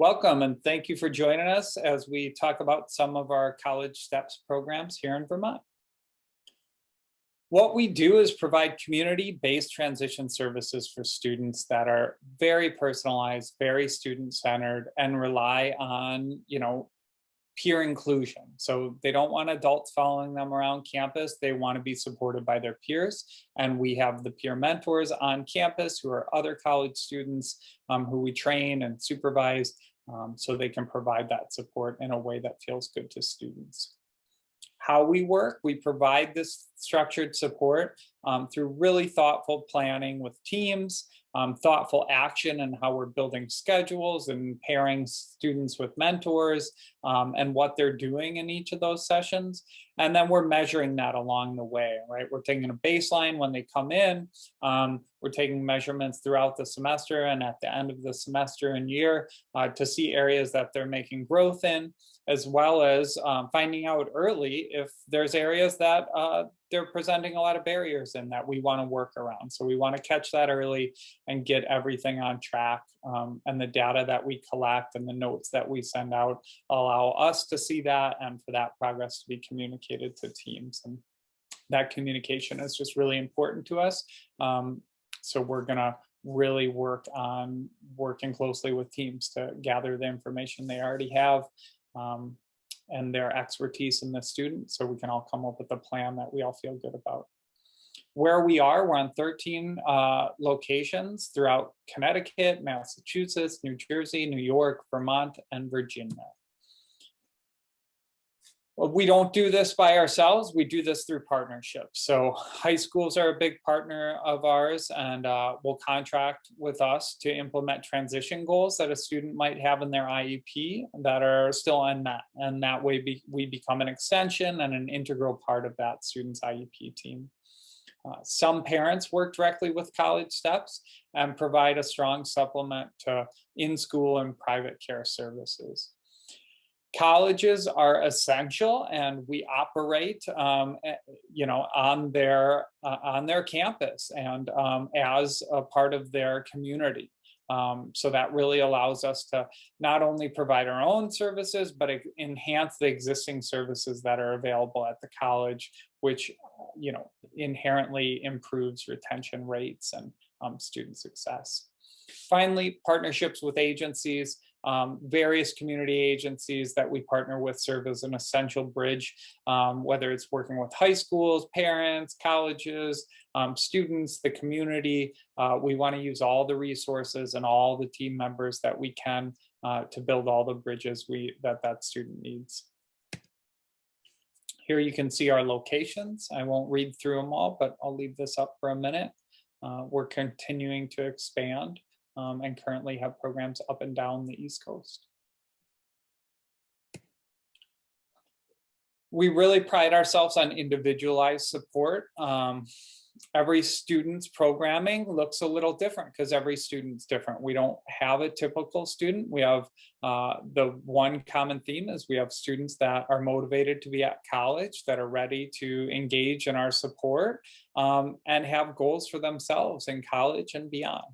Welcome and thank you for joining us as we talk about some of our College Steps programs here in Vermont. What we do is provide community-based transition services for students that are very personalized, very student-centered, and rely on, peer inclusion. So they don't want adults following them around campus. They want to be supported by their peers. And we have the peer mentors on campus who are other college students who we train and supervise so they can provide that support in a way that feels good to students. How we work, we provide this structured support through really thoughtful planning with teams, thoughtful action and how we're building schedules and pairing students with mentors and what they're doing in each of those sessions. And then we're measuring that along the way, right? We're taking a baseline when they come in. We're taking measurements throughout the semester and at the end of the semester and year to see areas that they're making growth in, as well as finding out early if there's areas that they're presenting a lot of barriers in that we want to work around. So we want to catch that early and get everything on track. And the data that we collect and the notes that we send out allow us to see that and for that progress to be communicated to teams. And that communication is just really important to us. So we're going to really work on working closely with teams to gather the information they already have and their expertise in the student so we can all come up with a plan that we all feel good about. Where we are, we're on 13 locations throughout Connecticut, Massachusetts, New Jersey, New York, Vermont, and Virginia. Well, we don't do this by ourselves. We do this through partnerships. So high schools are a big partner of ours and will contract with us to implement transition goals that a student might have in their IEP that are still unmet. And that way we become an extension and an integral part of that student's IEP team. Some parents work directly with College Steps and provide a strong supplement to in-school and private care services. Colleges are essential and we operate on their campus and as a part of their community. So that really allows us to not only provide our own services, but enhance the existing services that are available at the college, which inherently improves retention rates and student success. Finally, partnerships with agencies. Various community agencies that we partner with serve as an essential bridge, whether it's working with high schools, parents, colleges, students, the community. We want to use all the resources and all the team members that we can to build all the bridges that student needs. Here you can see our locations. I won't read through them all, but I'll leave this up for a minute. We're continuing to expand. And currently have programs up and down the East Coast. We really pride ourselves on individualized support. Every student's programming looks a little different because every student's different. We don't have a typical student. We have the one common theme is we have students that are motivated to be at college, that are ready to engage in our support and have goals for themselves in college and beyond.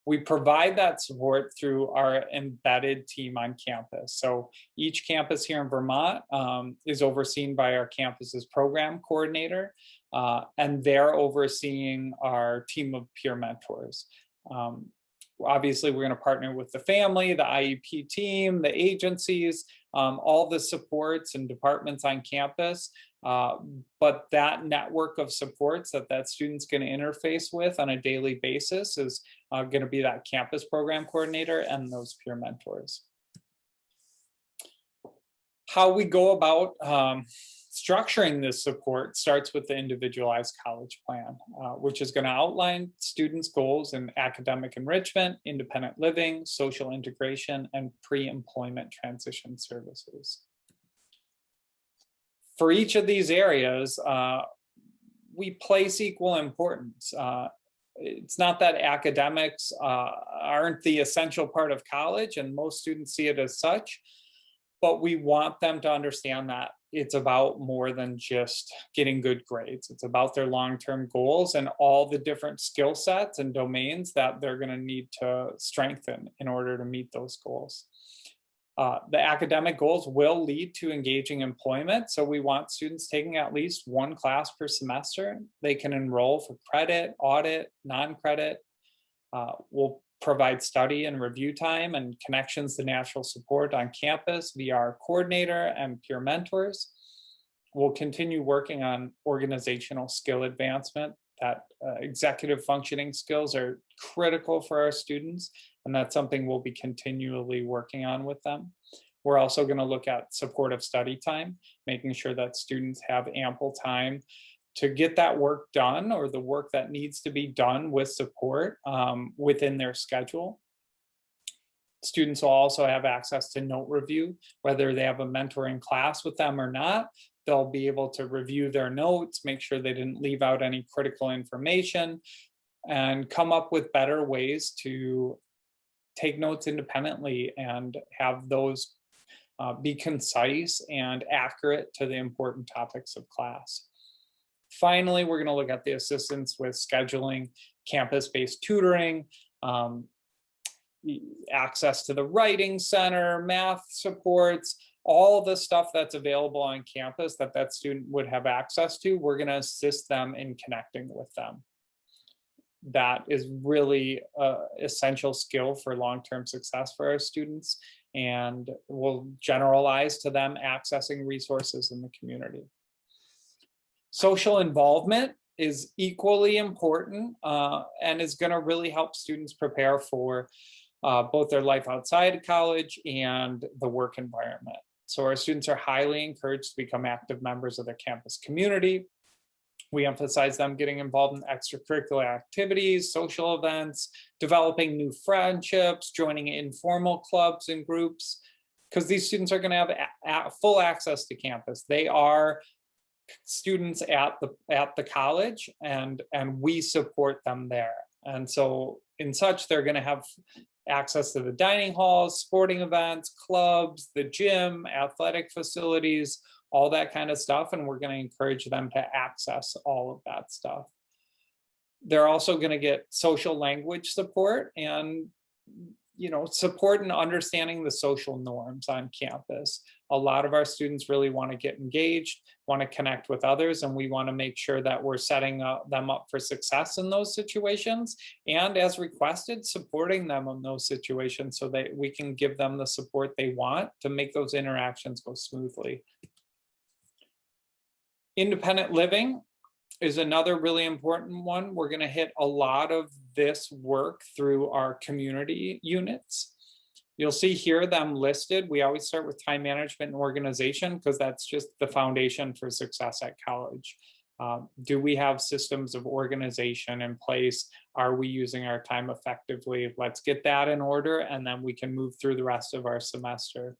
We provide that support through our embedded team on campus. So each campus here in Vermont is overseen by our campus's program coordinator, and they're overseeing our team of peer mentors. Obviously, we're going to partner with the family, the IEP team, the agencies, all the supports and departments on campus. But that network of supports that student's going to interface with on a daily basis is going to be that campus program coordinator and those peer mentors. How we go about structuring this support starts with the individualized college plan, which is going to outline students' goals in academic enrichment, independent living, social integration, and pre-employment transition services. For each of these areas, we place equal importance. It's not that academics aren't the essential part of college, and most students see it as such, but we want them to understand that it's about more than just getting good grades. It's about their long-term goals and all the different skill sets and domains that they're going to need to strengthen in order to meet those goals. The academic goals will lead to engaging employment. So we want students taking at least one class per semester. They can enroll for credit, audit, non-credit. We'll provide study and review time and connections to national support on campus via our coordinator and peer mentors. We'll continue working on organizational skill advancement. That executive functioning skills are critical for our students, and that's something we'll be continually working on with them. We're also going to look at supportive study time, making sure that students have ample time to get that work done, or the work that needs to be done with support within their schedule. Students will also have access to note review, whether they have a mentor in class with them or not. They'll be able to review their notes, make sure they didn't leave out any critical information, and come up with better ways to take notes independently and have those be concise and accurate to the important topics of class. Finally, we're going to look at the assistance with scheduling campus-based tutoring, access to the writing center, math supports, all the stuff that's available on campus that student would have access to. We're going to assist them in connecting with them. That is really an essential skill for long-term success for our students, and we'll generalize to them accessing resources in the community. Social involvement is equally important and is going to really help students prepare for both their life outside of college and the work environment. So our students are highly encouraged to become active members of their campus community. We emphasize them getting involved in extracurricular activities, social events, developing new friendships, joining informal clubs and groups, because these students are going to have full access to campus. They are students at the college, and we support them there. And so in such, they're going to have access to the dining halls, sporting events, clubs, the gym, athletic facilities, all that kind of stuff. And we're going to encourage them to access all of that stuff. They're also going to get social language support and, support in understanding the social norms on campus. A lot of our students really want to get engaged, want to connect with others, and we want to make sure that we're setting them up for success in those situations, and as requested, supporting them in those situations so that we can give them the support they want to make those interactions go smoothly. Independent living is another really important one. We're going to hit a lot of this work through our community units. You'll see here them listed. We always start with time management and organization because that's just the foundation for success at college. Do we have systems of organization in place? Are we using our time effectively? Let's get that in order, and then we can move through the rest of our semester.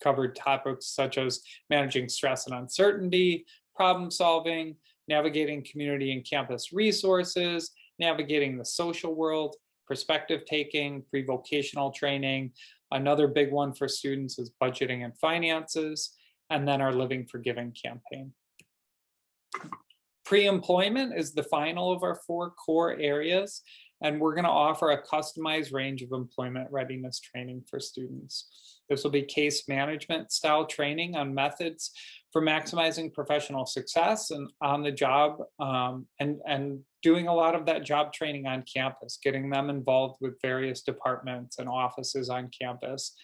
Covered topics such as managing stress and uncertainty, problem solving, navigating community and campus resources, navigating the social world, perspective taking, pre-vocational training. Another big one for students is budgeting and finances, and then our Living for Giving campaign. Pre-employment is the final of our 4 core areas, and we're going to offer a customized range of employment readiness training for students. This will be case management style training on methods for maximizing professional success and on the job, and doing a lot of that job training on campus, getting them involved with various departments and offices on campus.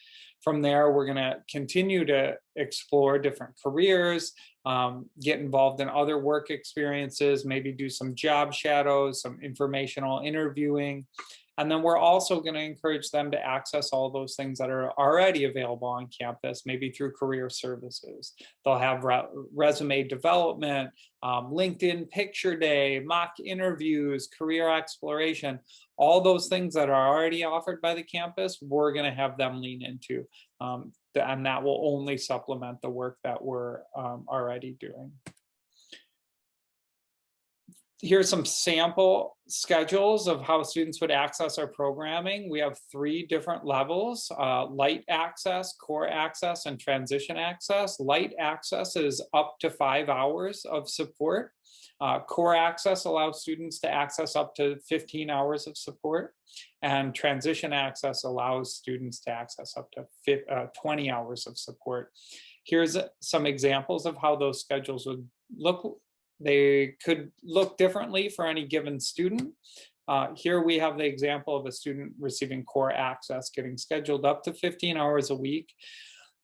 From there, we're going to continue to explore different careers, get involved in other work experiences, maybe do some job shadows, some informational interviewing. And then we're also going to encourage them to access all those things that are already available on campus, maybe through career services. They'll have resume development, LinkedIn picture day, mock interviews, career exploration, all those things that are already offered by the campus, we're going to have them lean into. And that will only supplement the work that we're already doing. Here's some sample schedules of how students would access our programming. We have 3 different levels: light access, core access, and transition access. Light access is up to 5 hours of support. Core access allows students to access up to 15 hours of support, and transition access allows students to access up to 20 hours of support. Here's some examples of how those schedules would look. They could look differently for any given student. Here we have the example of a student receiving core access, getting scheduled up to 15 hours a week.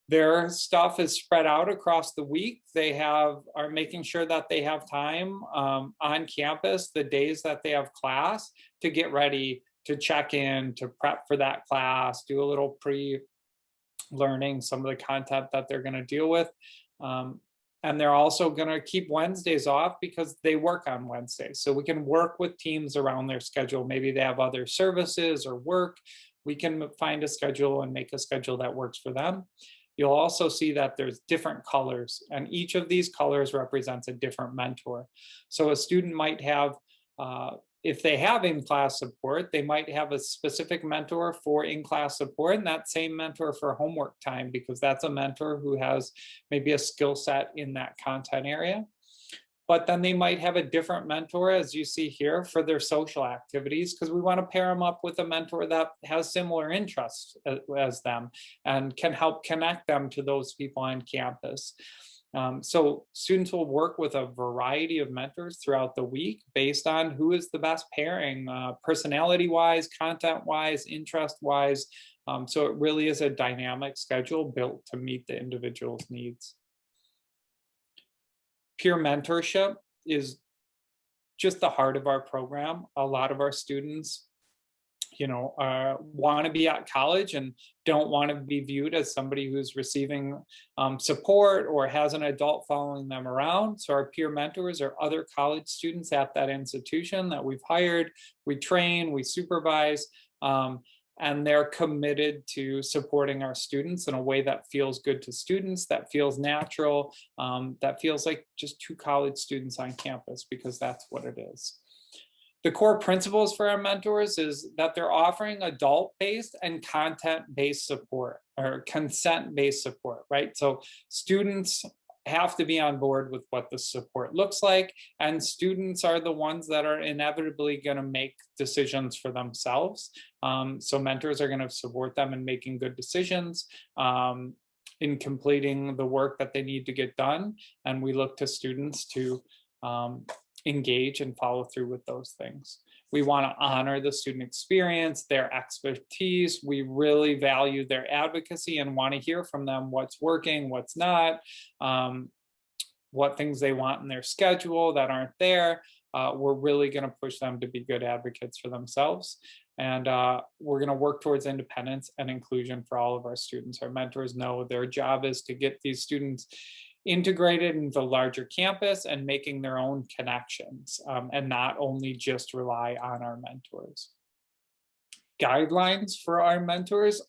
Their stuff is spread out across the week. They are making sure that they have time on campus, the days that they have class, to get ready, to check in, to prep for that class, do a little pre-learning some of the content that they're going to deal with. And they're also going to keep Wednesdays off because they work on Wednesdays. So we can work with teams around their schedule. Maybe they have other services or work. We can find a schedule and make a schedule that works for them. You'll also see that there's different colors, and each of these colors represents a different mentor. So a student might have, if they have in-class support, they might have a specific mentor for in-class support, and that same mentor for homework time, because that's a mentor who has maybe a skill set in that content area. But then they might have a different mentor, as you see here, for their social activities, because we want to pair them up with a mentor that has similar interests as them and can help connect them to those people on campus. So students will work with a variety of mentors throughout the week based on who is the best pairing, personality-wise, content-wise, interest-wise. So it really is a dynamic schedule built to meet the individual's needs. Peer mentorship is just the heart of our program. A lot of our students, want to be at college and don't want to be viewed as somebody who's receiving support or has an adult following them around. So our peer mentors are other college students at that institution that we've hired. We train, we supervise, and they're committed to supporting our students in a way that feels good to students, that feels natural, that feels like just 2 college students on campus, because that's what it is. The core principles for our mentors is that they're offering adult-based and content-based support, or consent-based support, right? So students have to be on board with what the support looks like, and students are the ones that are inevitably going to make decisions for themselves. So mentors are going to support them in making good decisions, in completing the work that they need to get done, and we look to students to engage and follow through with those things. We want to honor the student experience, their expertise. We really value their advocacy and want to hear from them what's working, what's not, what things they want in their schedule that aren't there. We're really going to push them to be good advocates for themselves. And we're going to work towards independence and inclusion for all of our students. Our mentors know their job is to get these students integrated into the larger campus and making their own connections, and not only just rely on our mentors. Guidelines for our mentors.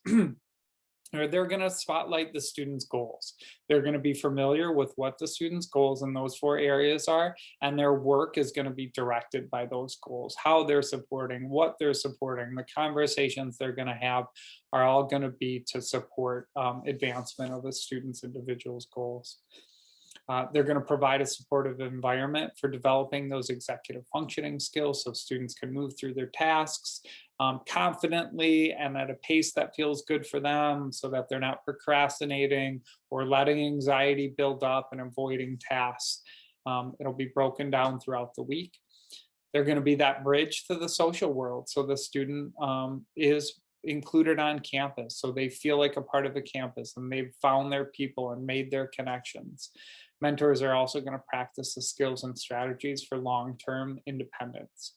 They're going to spotlight the students' goals. They're going to be familiar with what the students' goals in those 4 areas are, and their work is going to be directed by those goals. How they're supporting, what they're supporting, the conversations they're going to have are all going to be to support advancement of a student's individual's goals. They're going to provide a supportive environment for developing those executive functioning skills so students can move through their tasks confidently and at a pace that feels good for them, so that they're not procrastinating or letting anxiety build up and avoiding tasks. It'll be broken down throughout the week. They're going to be that bridge to the social world, so the student is included on campus, so they feel like a part of the campus and they've found their people and made their connections. Mentors are also going to practice the skills and strategies for long-term independence.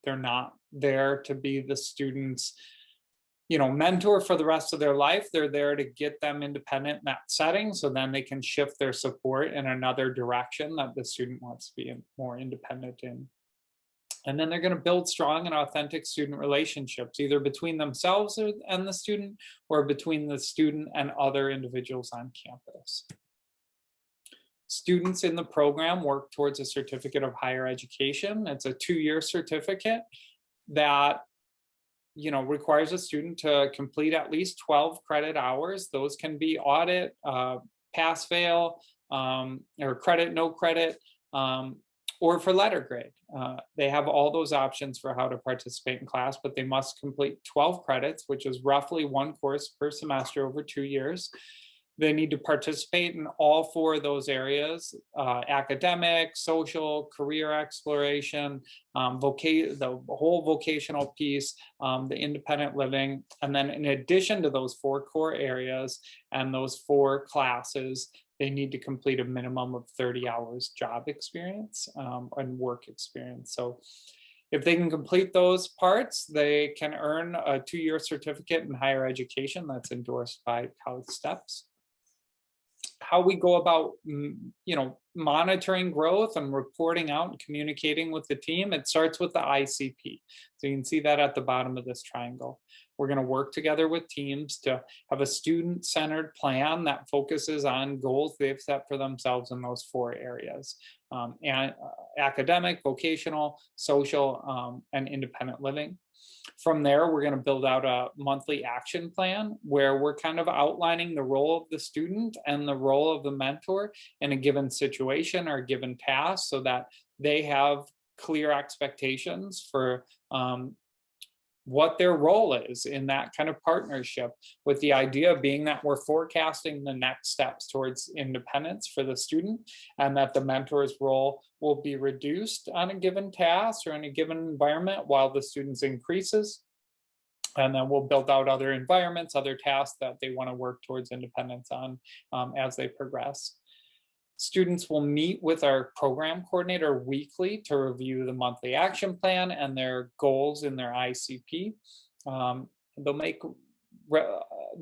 They're not there to be the student's mentor for the rest of their life. They're there to get them independent in that setting, so then they can shift their support in another direction that the student wants to be more independent in. And then they're going to build strong and authentic student relationships, either between themselves and the student, or between the student and other individuals on campus. Students in the program work towards a certificate of higher education. It's a 2-year certificate that requires a student to complete at least 12 credit hours. Those can be audit, pass, fail, or credit, no credit, or for letter grade. They have all those options for how to participate in class, but they must complete 12 credits, which is roughly 1 course per semester over 2 years. They need to participate in all 4 of those areas: academic, social, career exploration, the whole vocational piece, the independent living. And then in addition to those 4 core areas and those 4 classes, they need to complete a minimum of 30 hours job experience and work experience. So if they can complete those parts, they can earn a 2-year certificate in higher education that's endorsed by College Steps. How we go about, monitoring growth and reporting out and communicating with the team, it starts with the ICP. So you can see that at the bottom of this triangle. We're going to work together with teams to have a student-centered plan that focuses on goals they've set for themselves in those 4 areas: and academic, vocational, social, and independent living. From there, we're going to build out a monthly action plan where we're kind of outlining the role of the student and the role of the mentor in a given situation or a given task, so that they have clear expectations for what their role is in that kind of partnership, with the idea being that we're forecasting the next steps towards independence for the student, and that the mentor's role will be reduced on a given task or in a given environment while the student's increases. And then we'll build out other environments, other tasks that they want to work towards independence on as they progress. Students will meet with our program coordinator weekly to review the monthly action plan and their goals in their ICP. They'll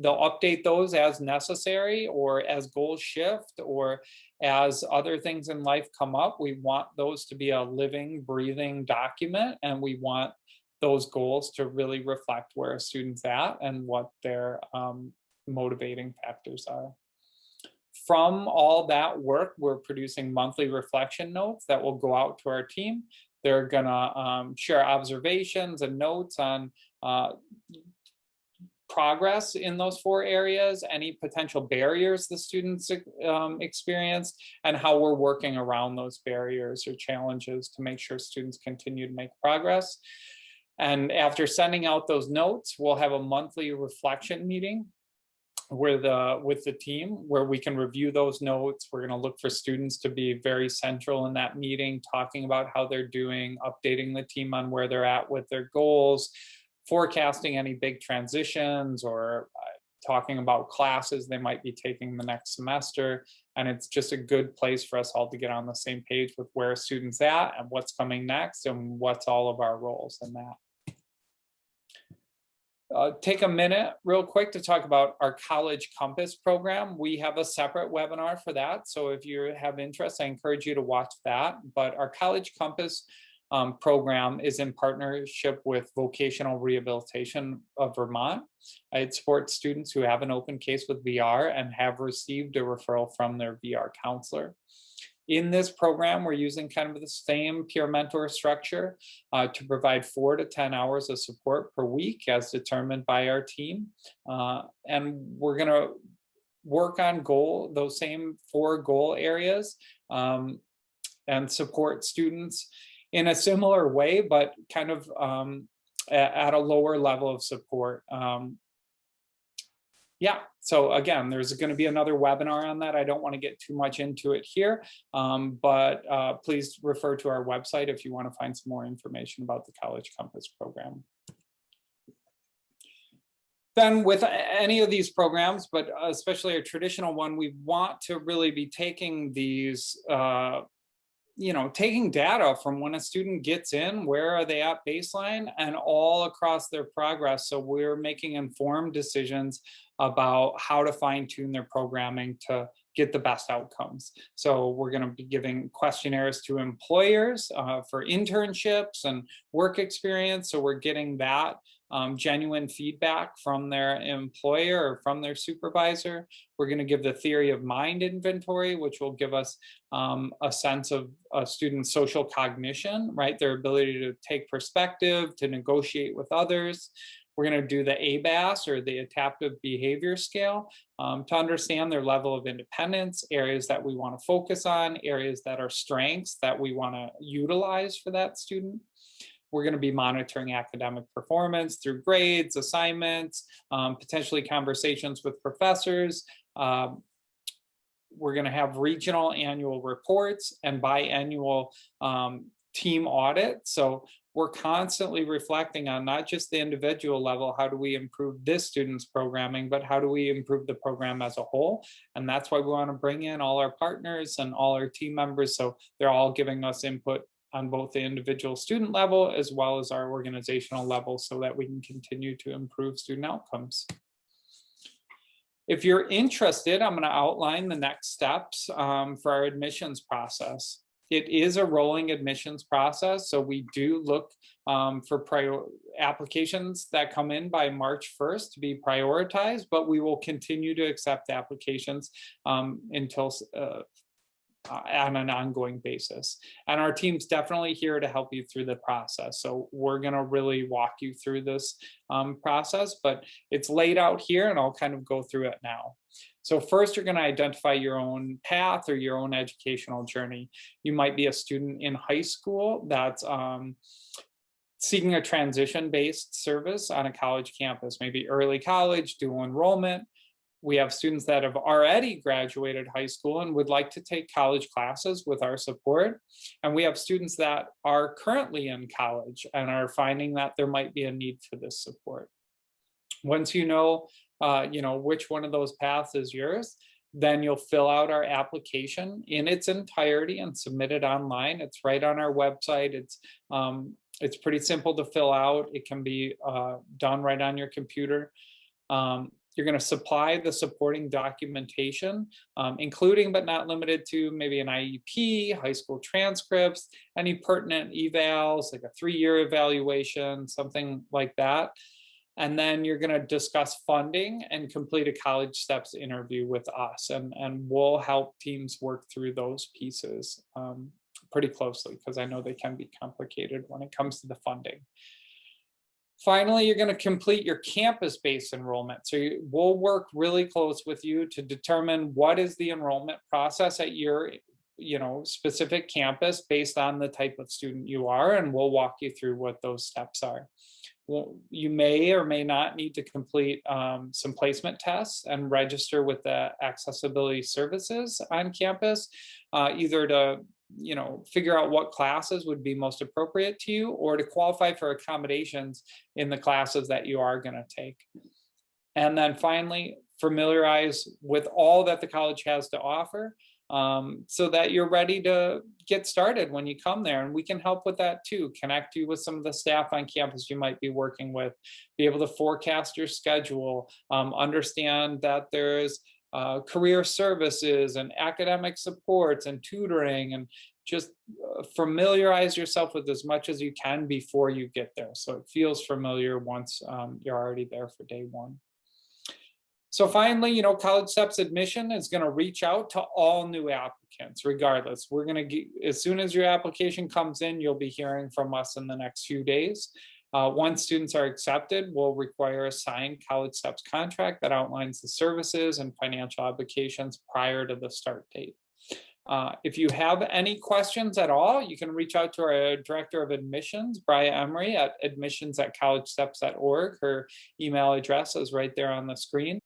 update those as necessary, or as goals shift, or as other things in life come up. We want those to be a living, breathing document, and we want those goals to really reflect where a student's at and what their motivating factors are. From all that work, we're producing monthly reflection notes that will go out to our team. They're gonna share observations and notes on progress in those 4 areas, any potential barriers the students experienced, and how we're working around those barriers or challenges to make sure students continue to make progress. And after sending out those notes, we'll have a monthly reflection meeting with the team where we can review those notes. We're going to look for students to be very central in that meeting, talking about how they're doing, updating the team on where they're at with their goals, forecasting any big transitions, or talking about classes they might be taking the next semester. And it's just a good place for us all to get on the same page with where a student's at and what's coming next and what's all of our roles in that. Take a minute real quick to talk about our College Compass program. We have a separate webinar for that. So if you have interest, I encourage you to watch that. But our College Compass program is in partnership with Vocational Rehabilitation of Vermont. It supports students who have an open case with VR and have received a referral from their VR counselor. In this program, we're using kind of the same peer mentor structure to provide 4 to 10 hours of support per week as determined by our team. And we're going to work on those same 4 goal areas and support students in a similar way, but kind of at a lower level of support. Yeah, so again, there's going to be another webinar on that. I don't want to get too much into it here, but please refer to our website if you want to find some more information about the College Compass program. Then with any of these programs, but especially a traditional one, we want to really be taking these taking data from when a student gets in, where are they at baseline, and all across their progress. So we're making informed decisions about how to fine tune their programming to get the best outcomes. So we're going to be giving questionnaires to employers for internships and work experience. So we're getting that genuine feedback from their employer or from their supervisor. We're going to give the theory of mind inventory, which will give us a sense of a student's social cognition, right? Their ability to take perspective, to negotiate with others. We're going to do the ABAS, or the adaptive behavior scale, to understand their level of independence, areas that we want to focus on, areas that are strengths that we want to utilize for that student. We're going to be monitoring academic performance through grades, assignments, potentially conversations with professors. We're going to have regional annual reports and biannual team audit. So we're constantly reflecting on not just the individual level, how do we improve this student's programming, but how do we improve the program as a whole? And that's why we want to bring in all our partners and all our team members, so they're all giving us input on both the individual student level as well as our organizational level, so that we can continue to improve student outcomes. If you're interested, I'm going to outline the next steps for our admissions process. It is a rolling admissions process, so we do look for applications that come in by March 1st to be prioritized, but we will continue to accept applications until on an ongoing basis. And our team's definitely here to help you through the process. So we're going to really walk you through this process, but it's laid out here, and I'll kind of go through it now. So first, you're going to identify your own path or your own educational journey. You might be a student in high school that's seeking a transition-based service on a college campus, maybe early college, dual enrollment. We have students that have already graduated high school and would like to take college classes with our support. And we have students that are currently in college and are finding that there might be a need for this support. Once you know which one of those paths is yours, then you'll fill out our application in its entirety and submit it online. It's right on our website. It's pretty simple to fill out. It can be done right on your computer. You're going to supply the supporting documentation, including but not limited to maybe an IEP, high school transcripts, any pertinent evals, like a 3-year evaluation, something like that. And then you're going to discuss funding and complete a college steps interview with us. And we'll help teams work through those pieces pretty closely, because I know they can be complicated when it comes to the funding. Finally, you're going to complete your campus-based enrollment. So we'll work really close with you to determine what is the enrollment process at your specific campus based on the type of student you are, and we'll walk you through what those steps are. Well, you may or may not need to complete some placement tests and register with the accessibility services on campus, either to figure out what classes would be most appropriate to you, or to qualify for accommodations in the classes that you are going to take. And then finally, familiarize with all that the college has to offer, so that you're ready to get started when you come there. And we can help with that too. Connect you with some of the staff on campus you might be working with, be able to forecast your schedule, understand that there's career services and academic supports and tutoring, and just familiarize yourself with as much as you can before you get there, so it feels familiar once you're already there for day one. So finally, College Steps Admission is going to reach out to all new applicants regardless. We're going to, as soon as your application comes in, you'll be hearing from us in the next few days. Once students are accepted, we'll require a signed College Steps contract that outlines the services and financial obligations prior to the start date. If you have any questions at all, you can reach out to our Director of Admissions, Bria Emery, at admissions@collegesteps.org. Her email address is right there on the screen.